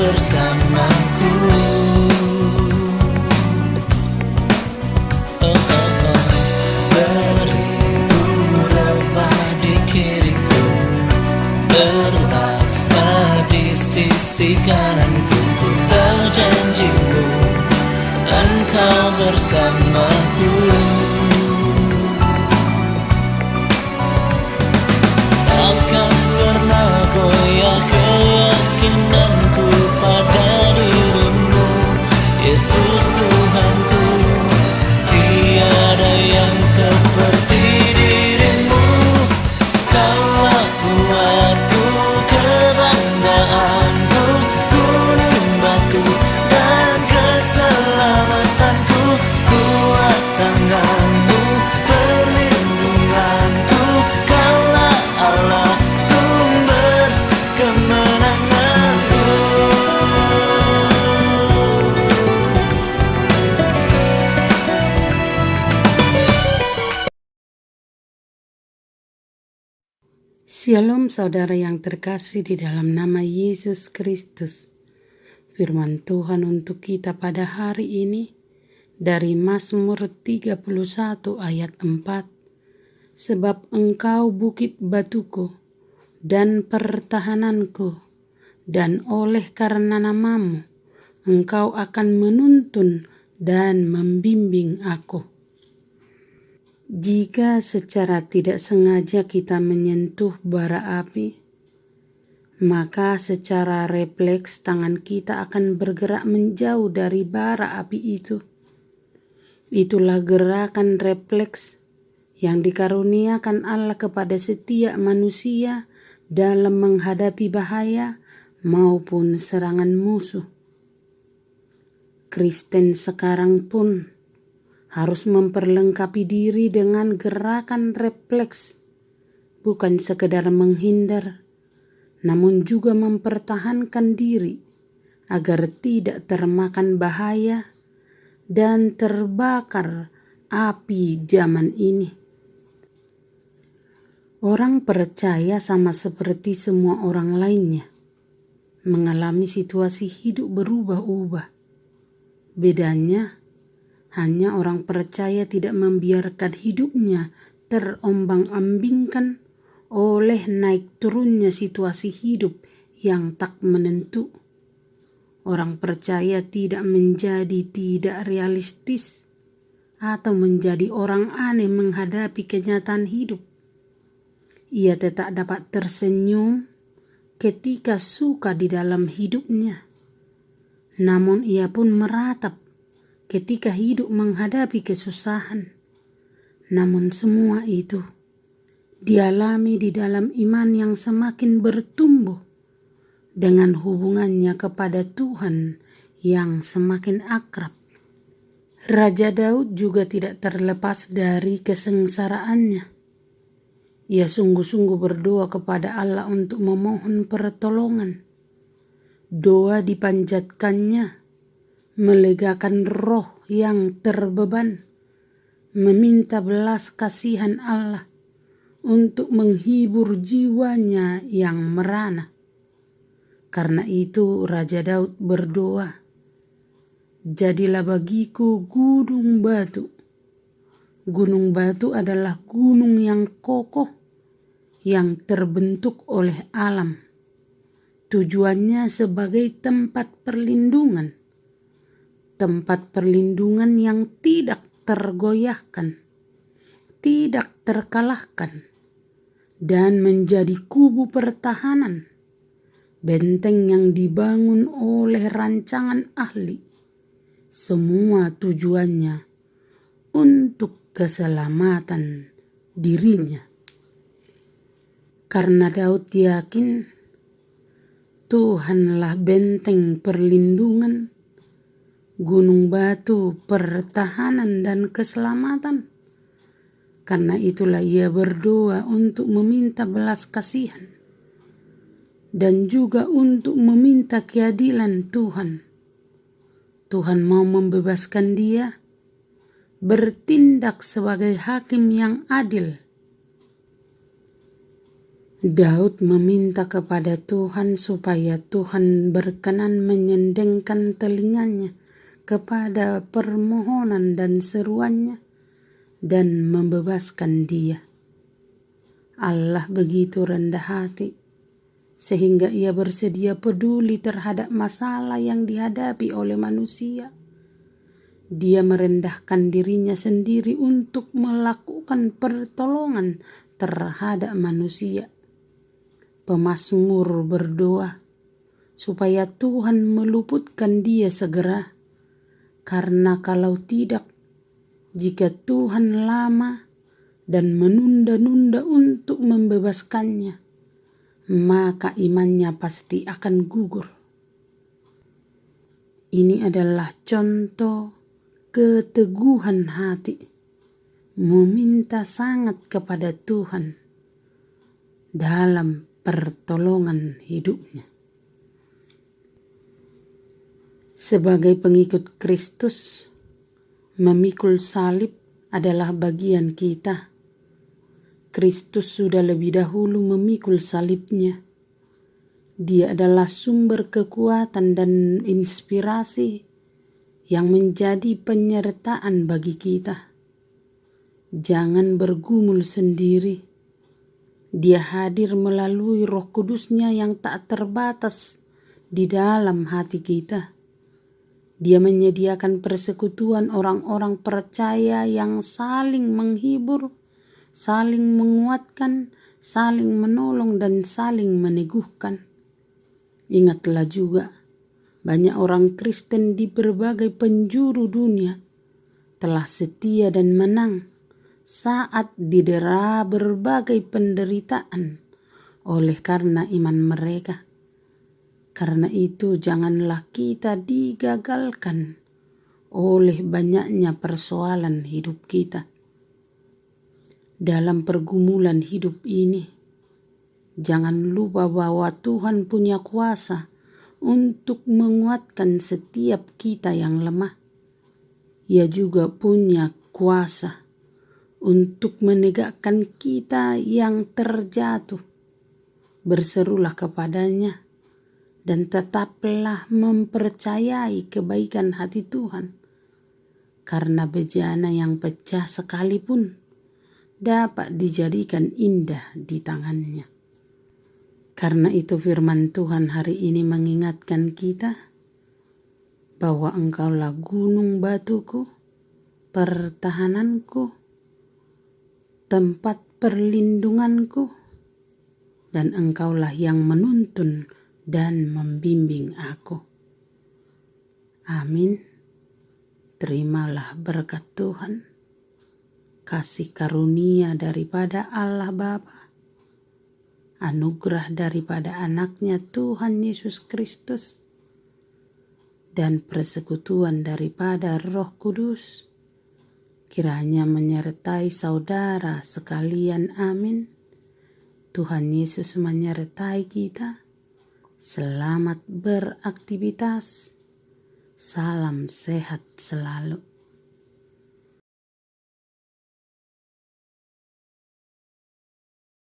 bersamaku. Beribu rebah di kiriku, berlaksa di sisi kananku. Ku tahu janjimu, Engkau bersamaku. Takkan pernah goyah keyakinanku pada dirimu, Yesus Tuhanku. Tiada yang seperti dirimu. Kaulah kuatku, kebanggaanku, gunung batu dan keselamatanku. Kuat tanganmu, perlindunganku. Kaulah Allah, sumber kemenanganku. Shalom saudara yang terkasih di dalam nama Yesus Kristus. Firman Tuhan untuk kita pada hari ini dari Mazmur 31 ayat 4. Sebab Engkau bukit batuku dan pertahananku, dan oleh karena namamu Engkau akan menuntun dan membimbing aku. Jika secara tidak sengaja kita menyentuh bara api, maka secara refleks tangan kita akan bergerak menjauh dari bara api itu. Itulah gerakan refleks yang dikaruniakan Allah kepada setiap manusia dalam menghadapi bahaya maupun serangan musuh. Kristen sekarang pun harus memperlengkapi diri dengan gerakan refleks, bukan sekedar menghindar, namun juga mempertahankan diri agar tidak termakan bahaya dan terbakar api zaman ini. Orang percaya sama seperti semua orang lainnya, mengalami situasi hidup berubah-ubah. Bedanya, hanya orang percaya tidak membiarkan hidupnya terombang-ambingkan oleh naik turunnya situasi hidup yang tak menentu. Orang percaya tidak menjadi tidak realistis atau menjadi orang aneh menghadapi kenyataan hidup. Ia tetap dapat tersenyum ketika suka di dalam hidupnya. Namun ia pun meratap ketika hidup menghadapi kesusahan. Namun semua itu dialami di dalam iman yang semakin bertumbuh dengan hubungannya kepada Tuhan yang semakin akrab. Raja Daud juga tidak terlepas dari kesengsaraannya. Ia sungguh-sungguh berdoa kepada Allah untuk memohon pertolongan. Doa dipanjatkannya melegakan roh yang terbeban, meminta belas kasihan Allah untuk menghibur jiwanya yang merana. Karena itu Raja Daud berdoa, "Jadilah bagiku gunung batu." Gunung batu adalah gunung yang kokoh yang terbentuk oleh alam. Tujuannya sebagai tempat perlindungan yang tidak tergoyahkan, tidak terkalahkan, dan menjadi kubu pertahanan, benteng yang dibangun oleh rancangan ahli. Semua tujuannya untuk keselamatan dirinya. Karena Daud yakin Tuhanlah benteng perlindungan, gunung batu pertahanan dan keselamatan. Karena itulah ia berdoa untuk meminta belas kasihan dan juga untuk meminta keadilan Tuhan. Tuhan mau membebaskan dia, bertindak sebagai hakim yang adil. Daud meminta kepada Tuhan supaya Tuhan berkenan menyendengkan telinganya kepada permohonan dan seruannya dan membebaskan dia. Allah begitu rendah hati sehingga ia bersedia peduli terhadap masalah yang dihadapi oleh manusia. Dia merendahkan dirinya sendiri untuk melakukan pertolongan terhadap manusia. Pemazmur berdoa supaya Tuhan meluputkan dia segera, karena kalau tidak, jika Tuhan lama dan menunda-nunda untuk membebaskannya, maka imannya pasti akan gugur. Ini adalah contoh keteguhan hati, meminta sangat kepada Tuhan dalam pertolongan hidupnya. Sebagai pengikut Kristus, memikul salib adalah bagian kita. Kristus sudah lebih dahulu memikul salibnya. Dia adalah sumber kekuatan dan inspirasi yang menjadi penyertaan bagi kita. Jangan bergumul sendiri. Dia hadir melalui Roh Kudus-Nya yang tak terbatas di dalam hati kita. Dia menyediakan persekutuan orang-orang percaya yang saling menghibur, saling menguatkan, saling menolong, dan saling meneguhkan. Ingatlah juga, banyak orang Kristen di berbagai penjuru dunia telah setia dan menang saat didera berbagai penderitaan oleh karena iman mereka. Karena itu janganlah kita digagalkan oleh banyaknya persoalan hidup kita. Dalam pergumulan hidup ini, jangan lupa bahwa Tuhan punya kuasa untuk menguatkan setiap kita yang lemah. Ia juga punya kuasa untuk menegakkan kita yang terjatuh. Berserulah kepadanya dan tetaplah mempercayai kebaikan hati Tuhan, karena bejana yang pecah sekalipun dapat dijadikan indah di tangannya. Karena itu firman Tuhan hari ini mengingatkan kita bahwa Engkaulah gunung batuku, pertahananku, tempat perlindunganku, dan Engkaulah yang menuntun dan membimbing aku. Amin. Terimalah berkat Tuhan, kasih karunia daripada Allah Bapa, anugerah daripada anaknya Tuhan Yesus Kristus, dan persekutuan daripada Roh Kudus, kiranya menyertai saudara sekalian. Amin. Tuhan Yesus menyertai kita. Selamat beraktivitas. Salam sehat selalu.